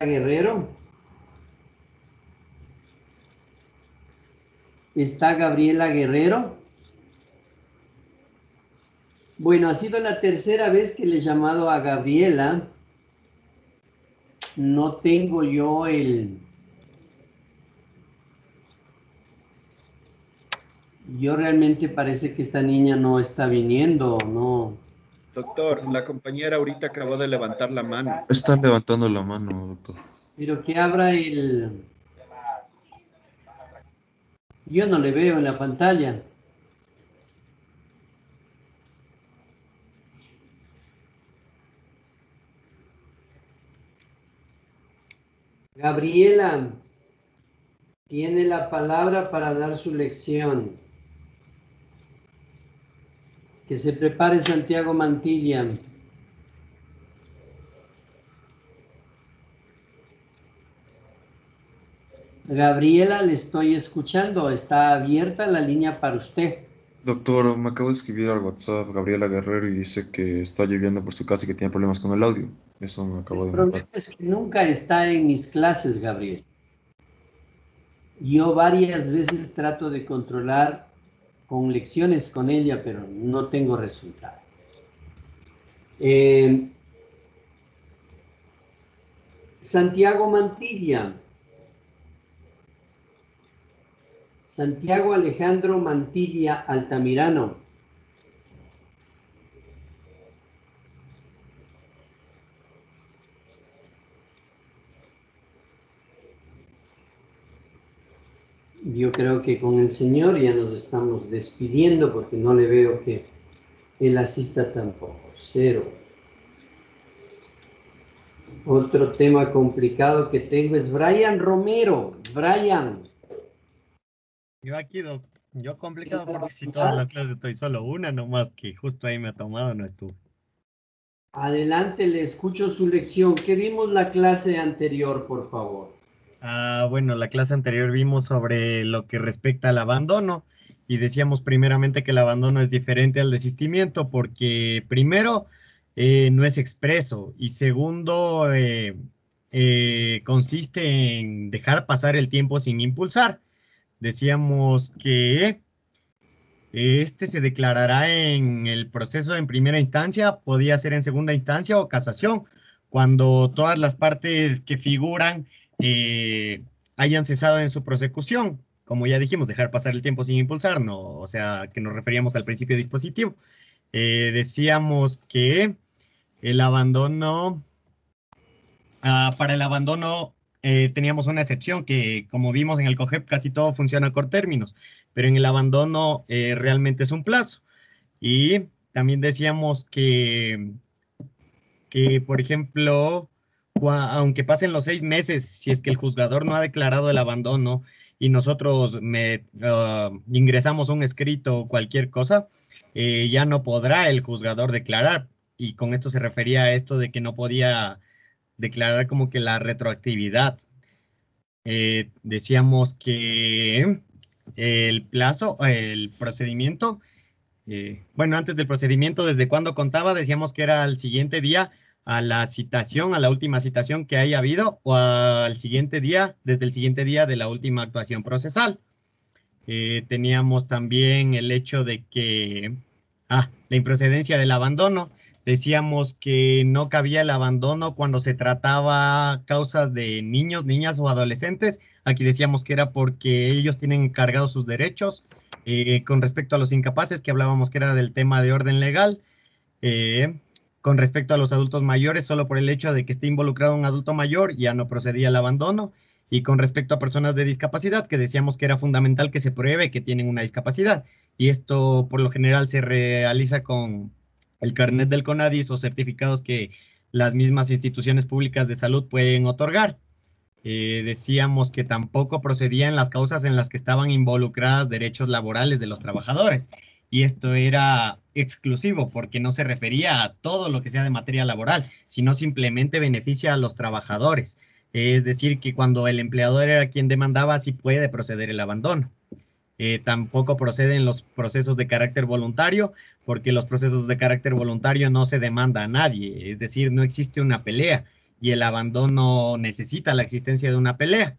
Guerrero. ¿Está Gabriela Guerrero? Bueno, ha sido la tercera vez que le he llamado a Gabriela. No tengo yo el... Yo realmente parece que esta niña no está viniendo, no. Doctor, la compañera ahorita acabó de levantar la mano. Está levantando la mano, doctor. Pero que abra el... Yo no le veo en la pantalla. Gabriela tiene la palabra para dar su lección. Que se prepare Santiago Mantilla. Gabriela, le estoy escuchando. Está abierta la línea para usted. Doctor, me acabo de escribir al WhatsApp Gabriela Guerrero y dice que está lloviendo por su casa y que tiene problemas con el audio. Eso me acabo El de problema notar. es que nunca está en mis clases, Gabriel. Yo varias veces trato de controlar con lecciones con ella, pero no tengo resultado. Santiago Mantilla. Santiago Alejandro Mantilla Altamirano. Yo creo que con el señor ya nos estamos despidiendo porque no le veo que él asista tampoco. Cero. Otro tema complicado que tengo es Brian Romero. Brian. Yo aquí, yo complicado porque si todas las clases estoy solo una, nomás que justo ahí me ha tomado, no estuvo. Adelante, le escucho su lección. ¿Qué vimos la clase anterior, por favor? Bueno, la clase anterior vimos sobre lo que respecta al abandono y decíamos primeramente que el abandono es diferente al desistimiento porque primero no es expreso y segundo consiste en dejar pasar el tiempo sin impulsar. Decíamos que este se declarará en el proceso en primera instancia, podía ser en segunda instancia o casación, cuando todas las partes que figuran hayan cesado en su prosecución. Como ya dijimos, dejar pasar el tiempo sin impulsar, no, o sea, que nos referíamos al principio dispositivo. Decíamos que el abandono, para el abandono teníamos una excepción que, como vimos en el COGEP, casi todo funciona por términos, pero en el abandono realmente es un plazo. Y también decíamos que por ejemplo, aunque pasen los 6 meses, si es que el juzgador no ha declarado el abandono y nosotros ingresamos un escrito o cualquier cosa, ya no podrá el juzgador declarar. Y con esto se refería a esto de que no podía declarar como que la retroactividad. Decíamos que el plazo, el procedimiento, bueno, antes del procedimiento, ¿desde cuándo contaba? Decíamos que era al siguiente día a la citación, a la última citación que haya habido, o al siguiente día, desde el siguiente día de la última actuación procesal. Teníamos también el hecho de que, la improcedencia del abandono. Decíamos que no cabía el abandono cuando se trataba causas de niños, niñas o adolescentes. Aquí decíamos que era porque ellos tienen encargados sus derechos. Con respecto a los incapaces, que hablábamos que era del tema de orden legal. Con respecto a los adultos mayores, solo por el hecho de que esté involucrado un adulto mayor, ya no procedía el abandono. Y con respecto a personas de discapacidad, que decíamos que era fundamental que se pruebe que tienen una discapacidad. Y esto por lo general se realiza con el carnet del CONADIS o certificados que las mismas instituciones públicas de salud pueden otorgar. Decíamos que tampoco procedían las causas en las que estaban involucradas derechos laborales de los trabajadores. Y esto era exclusivo porque no se refería a todo lo que sea de materia laboral, sino simplemente beneficia a los trabajadores. Es decir, que cuando el empleador era quien demandaba, sí puede proceder el abandono. Tampoco proceden los procesos de carácter voluntario, porque los procesos de carácter voluntario no se demanda a nadie, es decir, no existe una pelea. y el abandono necesita la existencia de una pelea.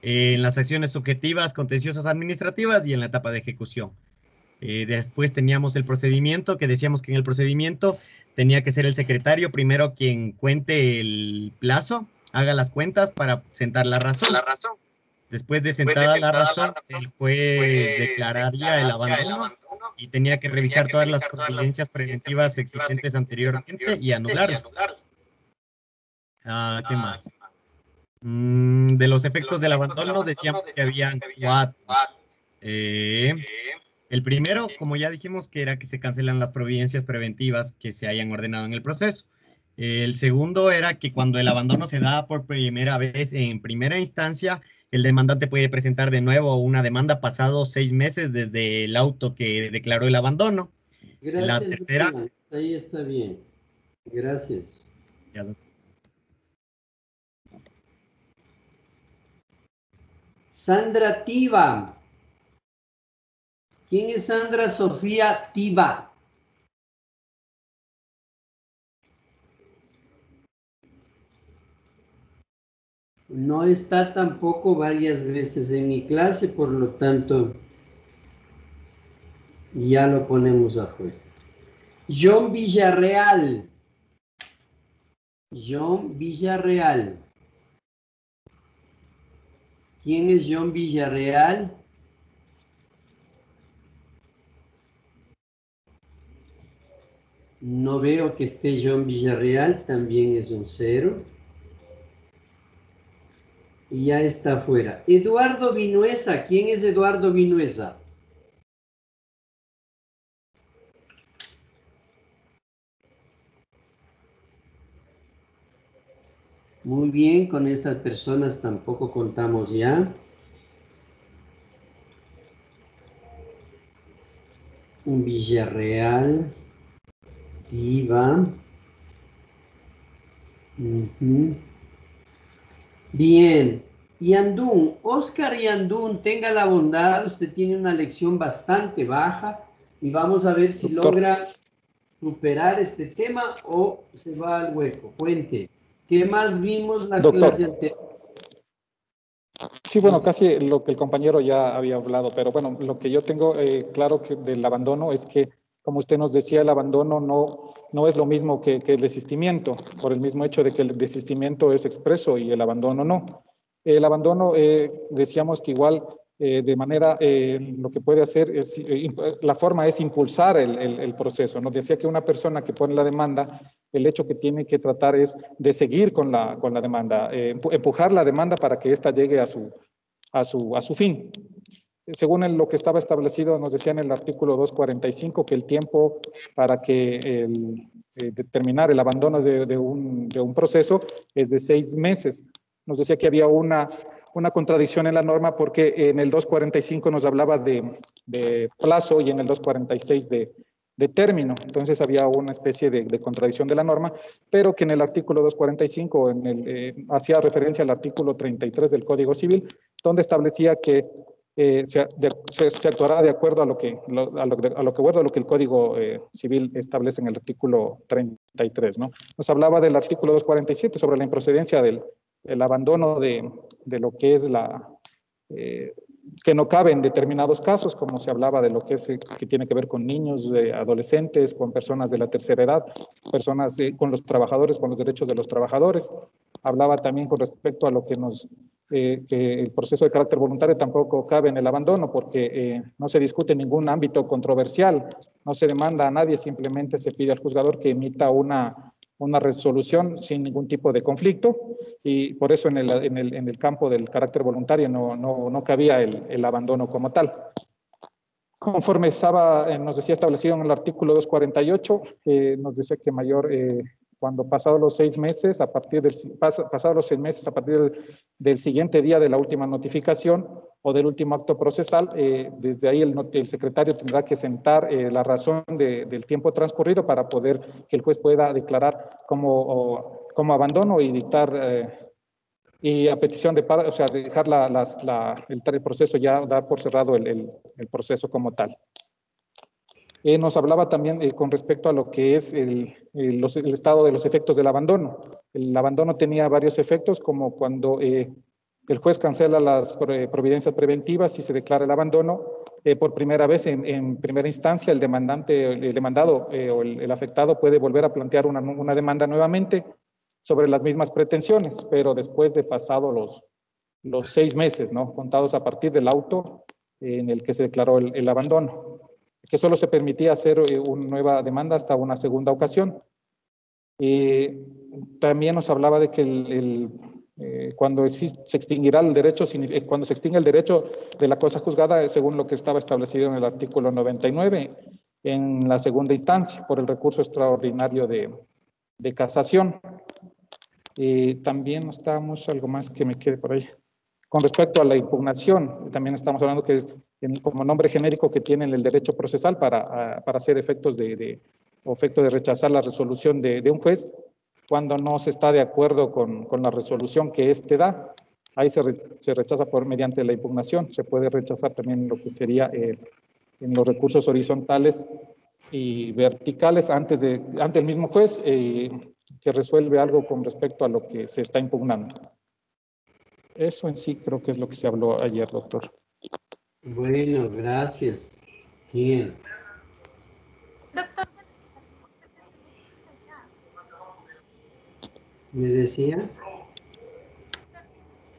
En las acciones subjetivas, contenciosas administrativas y en la etapa de ejecución. Después teníamos el procedimiento, que decíamos que en el procedimiento tenía que ser el secretario primero quien cuente el plazo, haga las cuentas para sentar la razón. Después de sentada la razón, el juez declararía el abandono y tenía que revisar todas las providencias preventivas existentes anteriormente y anularlas. ¿Qué más? De los efectos del abandono decíamos que habían 4. El primero, como ya dijimos, que era que se cancelan las providencias preventivas que se hayan ordenado en el proceso. El segundo era que cuando el abandono se da por primera vez en primera instancia, el demandante puede presentar de nuevo una demanda pasados 6 meses desde el auto que declaró el abandono. Gracias, La tercera... Lucía. Ahí está bien. Gracias. Ya, doctor. Sandra Tiva. ¿Quién es Sandra Sofía Tiva? No está tampoco varias veces en mi clase, por lo tanto, ya lo ponemos afuera. John Villarreal. John Villarreal. ¿Quién es John Villarreal? No veo que esté John Villarreal, también es un 0. Y ya está fuera. Eduardo Vinuesa, ¿quién es Eduardo Vinuesa? Muy bien, con estas personas tampoco contamos ya. Un Villarreal. Diva. Bien. Yandún, Oscar Yandún, tenga la bondad, usted tiene una lección bastante baja y vamos a ver si logra superar este tema o se va al hueco. Cuente, ¿qué más vimos la clase anterior? Sí, bueno, casi lo que el compañero ya había hablado, pero bueno, lo que yo tengo claro que del abandono es que, como usted nos decía, el abandono no es lo mismo que el desistimiento, por el mismo hecho de que el desistimiento es expreso y el abandono no. El abandono, decíamos que igual de manera, lo que puede hacer es, la forma es impulsar el proceso. Nos decía que una persona que pone la demanda, el hecho que tiene que tratar es de seguir con la demanda, empujar la demanda para que ésta llegue a su fin. Según lo que estaba establecido, nos decía en el artículo 245 que el tiempo para que determinar el abandono de un proceso es de 6 meses. Nos decía que había una contradicción en la norma porque en el 245 nos hablaba de plazo y en el 246 de término. Entonces había una especie de contradicción de la norma, pero que en el artículo 245 hacía referencia al artículo 33 del Código Civil, donde establecía que se actuará de acuerdo a lo que el Código Civil establece en el artículo 33, ¿no? Nos hablaba del artículo 247 sobre la improcedencia del abandono de lo que es que no cabe en determinados casos, como se hablaba de lo que tiene que ver con niños, adolescentes, con personas de la tercera edad, personas con los trabajadores, con los derechos de los trabajadores. Hablaba también con respecto a lo que que el proceso de carácter voluntario tampoco cabe en el abandono, porque no se discute ningún ámbito controversial, no se demanda a nadie, simplemente se pide al juzgador que emita una resolución sin ningún tipo de conflicto, y por eso en el campo del carácter voluntario no cabía el abandono como tal. Conforme nos decía establecido en el artículo 248, nos decía que cuando pasados los 6 meses, pasados los 6 meses, a partir del siguiente día de la última notificación o del último acto procesal, desde ahí el secretario tendrá que sentar la razón del tiempo transcurrido para poder que el juez pueda declarar como abandono y dictar, y a petición o sea, dejar el proceso ya, dar por cerrado el proceso como tal. Nos hablaba también con respecto a lo que es el estado de los efectos del abandono. El abandono tenía varios efectos, como cuando el juez cancela las providencias preventivas y se declara el abandono. Por primera vez, en primera instancia, el demandante, el demandado o el afectado puede volver a plantear una demanda nuevamente sobre las mismas pretensiones, pero después de pasados los 6 meses, ¿no? Contados a partir del auto en el que se declaró el abandono, que solo se permitía hacer una nueva demanda hasta una segunda ocasión. También nos hablaba de que cuando se extinguirá el derecho, cuando se extingue el derecho de la cosa juzgada, según lo que estaba establecido en el artículo 99, en la segunda instancia, por el recurso extraordinario de casación. También estamos, algo más que me quede por ahí. Con respecto a la impugnación, también estamos hablando que es como nombre genérico que tienen el derecho procesal para hacer efectos efecto de rechazar la resolución de un juez cuando no se está de acuerdo con la resolución que éste da. Ahí se rechaza mediante la impugnación. Se puede rechazar también lo que sería en los recursos horizontales y verticales ante el mismo juez que resuelve algo con respecto a lo que se está impugnando. Eso en sí creo que es lo que se habló ayer, doctor. Bueno, gracias. Bien. Doctor, ¿Me decía?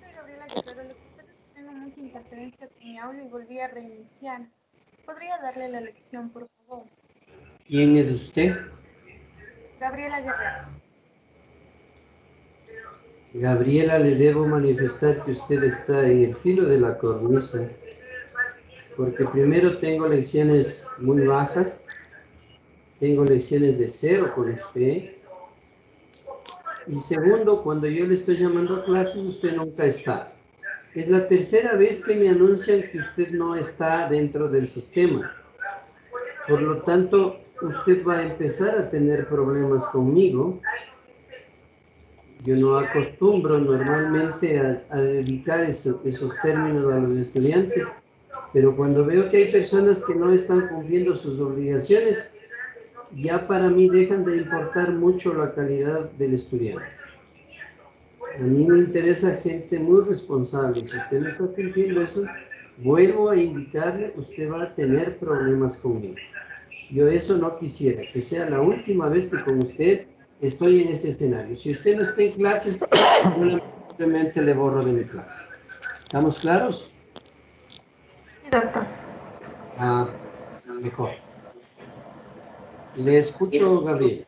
soy Gabriela Guerrero. Lo que pasa es que tengo mucha interferencia con mi audio y volví a reiniciar. ¿Podría darle la lección, por favor? ¿Quién es usted? Gabriela Guerrero. Gabriela, le debo manifestar que usted está en el filo de la cornisa, porque primero tengo lecciones muy bajas, tengo lecciones de 0 con usted, y segundo, cuando yo le estoy llamando a clases, usted nunca está. Es la tercera vez que me anuncian que usted no está dentro del sistema. Por lo tanto, usted va a empezar a tener problemas conmigo. Yo no acostumbro normalmente a dedicar esos términos a los estudiantes, pero cuando veo que hay personas que no están cumpliendo sus obligaciones, ya para mí dejan de importar mucho la calidad del estudiante. A mí me interesa gente muy responsable. Si usted no está cumpliendo eso, vuelvo a indicarle, usted va a tener problemas conmigo. Yo eso no quisiera, que sea la última vez que con usted estoy en ese escenario. Si usted no está en clases, simplemente le borro de mi clase. ¿Estamos claros? Sí, doctor. Ah, mejor. Le escucho, Gabriel.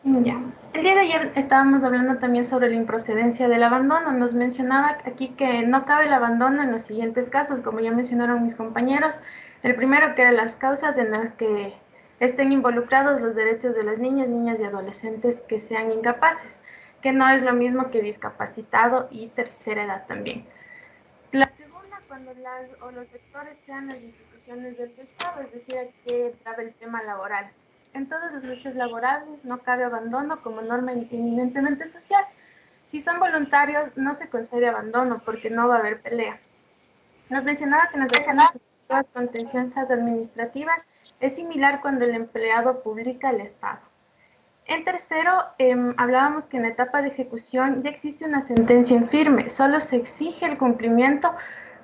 Ya. El día de ayer estábamos hablando también sobre la improcedencia del abandono. Nos mencionaba aquí que no cabe el abandono en los siguientes casos, como ya mencionaron mis compañeros. El primero, que eran las causas en las que estén involucrados los derechos de las niñas, niñas y adolescentes que sean incapaces, que no es lo mismo que discapacitado y tercera edad también. La segunda, cuando los sectores sean las instituciones del Estado, es decir, aquí entraba el tema laboral. En todos los juicios laborales no cabe abandono como norma eminentemente social. Si son voluntarios, no se concede abandono porque no va a haber pelea. Nos mencionaba que en las acciones contenciosas administrativas es similar cuando el empleado publica el Estado. En tercero, hablábamos que en la etapa de ejecución ya existe una sentencia en firme, solo se exige el cumplimiento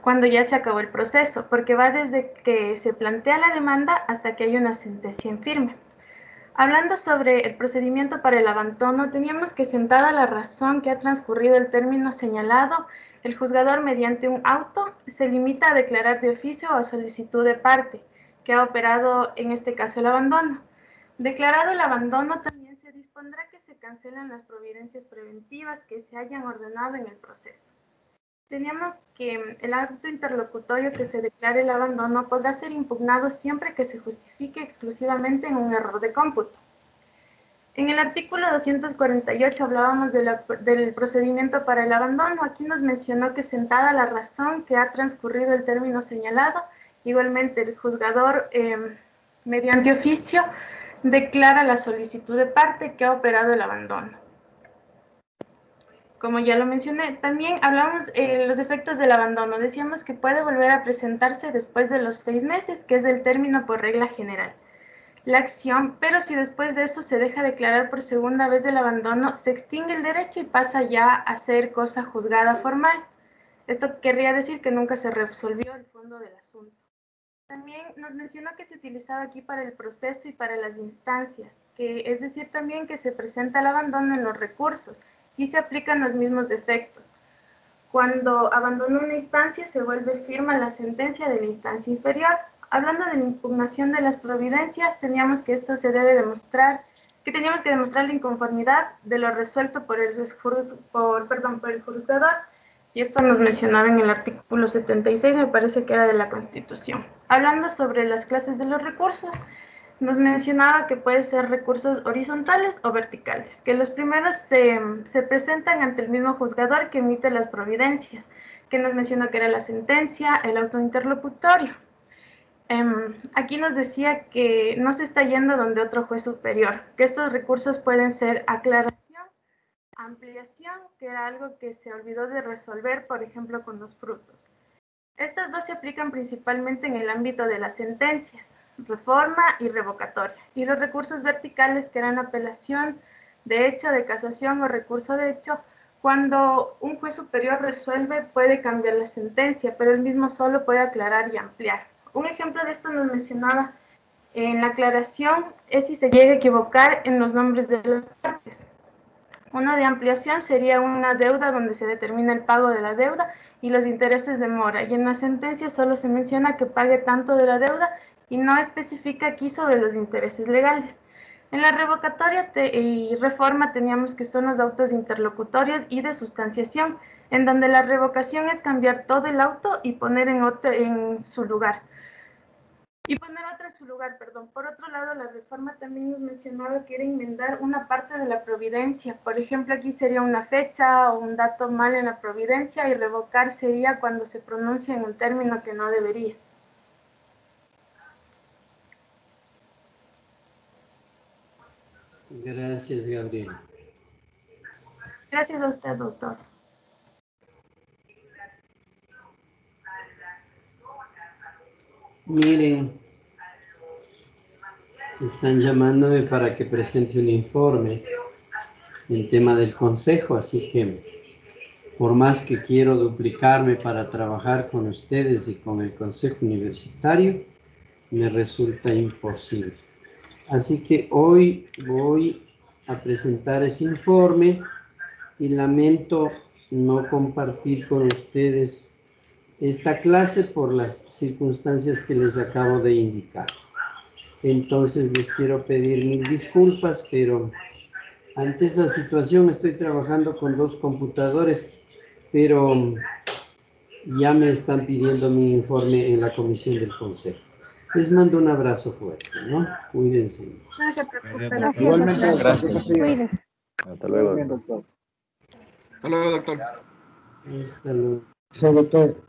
cuando ya se acabó el proceso, porque va desde que se plantea la demanda hasta que hay una sentencia en firme. Hablando sobre el procedimiento para el abandono, teníamos que, sentada la razón que ha transcurrido el término señalado, el juzgador, mediante un auto, se limita a declarar de oficio o a solicitud de parte, que ha operado en este caso el abandono. Declarado el abandono, también se dispondrá que se cancelen las providencias preventivas que se hayan ordenado en el proceso. Teníamos que el acto interlocutorio que se declare el abandono podrá ser impugnado siempre que se justifique exclusivamente en un error de cómputo. En el artículo 248 hablábamos del procedimiento para el abandono. Aquí nos mencionó que, sentada la razón que ha transcurrido el término señalado, igualmente el juzgador, mediante oficio, declara la solicitud de parte que ha operado el abandono. Como ya lo mencioné, también hablamos de los efectos del abandono. Decíamos que puede volver a presentarse después de los 6 meses, que es el término por regla general. la acción, pero si después de eso se deja declarar por segunda vez el abandono, se extingue el derecho y pasa ya a ser cosa juzgada formal. Esto querría decir que nunca se resolvió el fondo del asunto. También nos mencionó que se utilizaba aquí para el proceso y para las instancias, que es decir también que se presenta el abandono en los recursos y se aplican los mismos efectos. Cuando abandona una instancia se vuelve firme la sentencia de la instancia inferior. Hablando de la impugnación de las providencias, teníamos que esto se debe demostrar, que teníamos que demostrar la inconformidad de lo resuelto por el juzgador, y esto nos mencionaba en el artículo 76, me parece que era de la Constitución. Hablando sobre las clases de los recursos, nos mencionaba que puede ser recursos horizontales o verticales, que los primeros se presentan ante el mismo juzgador que emite las providencias, que nos mencionó que era la sentencia, el auto interlocutorio. Aquí nos decía que no se está yendo donde otro juez superior, que estos recursos pueden ser aclaración, ampliación, que era algo que se olvidó de resolver, por ejemplo, con los frutos. Estas dos se aplican principalmente en el ámbito de las sentencias, reforma y revocatoria, y los recursos verticales, que eran apelación de hecho, de casación o recurso de hecho. Cuando un juez superior resuelve, puede cambiar la sentencia, pero él mismo solo puede aclarar y ampliar. Un ejemplo de esto nos mencionaba en la aclaración es si se llega a equivocar en los nombres de las partes. Uno de ampliación sería una deuda donde se determina el pago de la deuda y los intereses de mora, y en la sentencia solo se menciona que pague tanto de la deuda y no especifica aquí sobre los intereses legales. En la revocatoria y reforma teníamos que son los autos interlocutorios y de sustanciación, en donde la revocación es cambiar todo el auto y poner en su lugar. Por otro lado, la reforma también nos mencionaba que era enmendar una parte de la providencia. Por ejemplo, aquí sería una fecha o un dato mal en la providencia, y revocar sería cuando se pronuncia en un término que no debería. Gracias, Gabriel. Gracias a usted, doctor. Miren, están llamándome para que presente un informe en tema del consejo, así que por más que quiero duplicarme para trabajar con ustedes y con el consejo universitario, me resulta imposible. Así que hoy voy a presentar ese informe y lamento no compartir con ustedes esta clase por las circunstancias que les acabo de indicar. Entonces les quiero pedir mil disculpas, pero ante esta situación estoy trabajando con 2 computadores, pero ya me están pidiendo mi informe en la comisión del consejo. Les mando un abrazo fuerte, ¿no? Cuídense. No se preocupe. Gracias, Igualmente, doctor. gracias. Cuídese. Hasta luego. Hasta luego, doctor. Hasta luego. Sí, doctor.